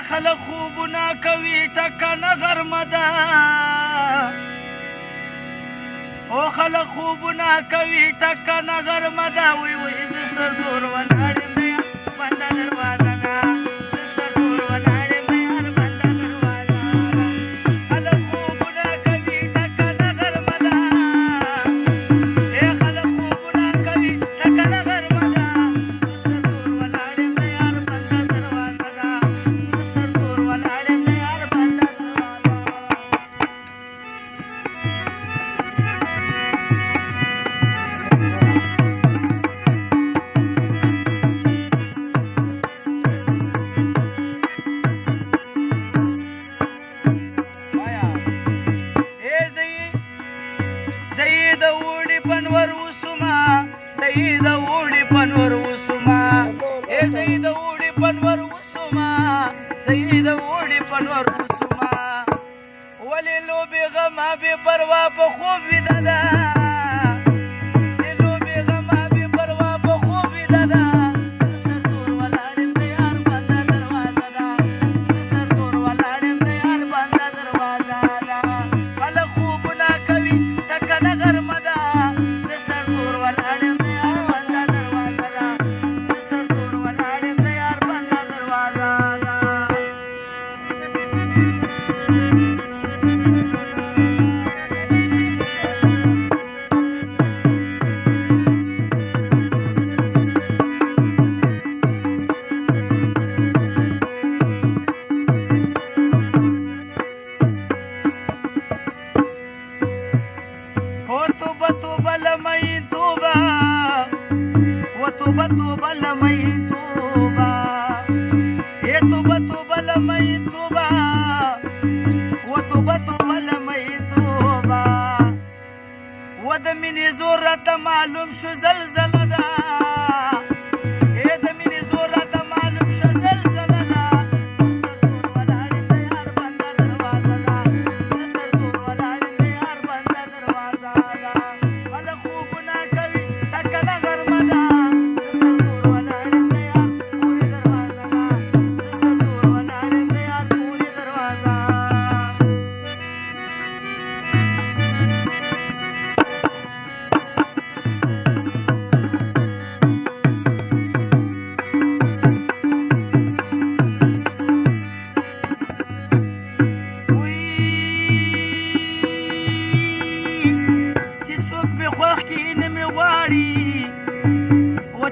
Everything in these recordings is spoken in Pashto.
خلق خوبونه کوي ټکنه غرمه ده او خلق خوبونه کوي ټکنه غرمه ده وی وی زه سردور ولاړ یم د یار بنده دروازه ده زه سردور ولاړ یم د یار بنده دروازه ده خلق خوبونه کوي ټکنه غرمه ده ای خلق خوبونه کوي ټکنه غرمه ده زه سردور ولاړ یم د یار بنده دروازه ده زه سردور ولاړ یم د یار بنده دروازه پنور وسما سید اوړي پنور وسما اے سید اوړي پنور وسما سید اوړي پنور وسما ولې لوبي غما به پروا په خوب ویدا لوبي غما به پروا په خوب ویدا سردور ولاړم د یار بنده دروازه ده سردور ولاړم د یار بنده دروازه ده خلک خوبونه کوي ټکنه غرمه ده توبه توبه لمي توبه يا توبه توبه لمي توبه وتوبه توبه لمي توبه ود مني زورة معلوم شو زلزلة ده يا د مني زورة معلوم شو زلزلة ده سردور ولاړ د یار بنده دروازه ده سردور ولاړ د یار بنده دروازه ده خلک خوبونه کوي ټکنه غرمه ده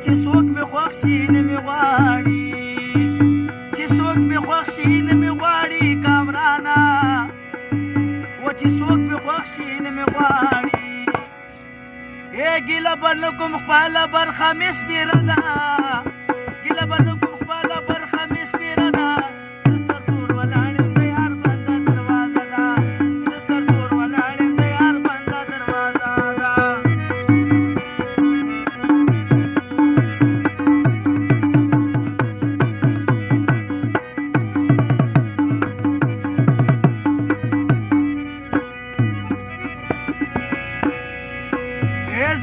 چې څوک مې خوښ شي نه مې غواړي چې څوک مې خوښ شي نه مې غواړي کامرانه و چې څوک مې خوښ شي نه مې غواړي ای ګیله به نه کوم خپله برخه مې سپېره ده ګیله به نه کوم خپله برخه مې سپېره ده زه سردور ولاړ یم د یار بنده دروازه ده زه سردور ولاړ یم د یار بنده دروازه ده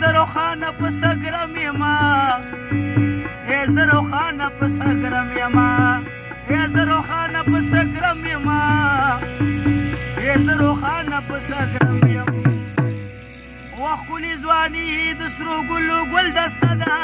زرو خانه په سګرم یما ای زرو خانه په سګرم یما ای زرو خانه په سګرم یما ای زرو خانه په سګرم یم وخت کلی ځواني د سرو ګلو ګل دسته ده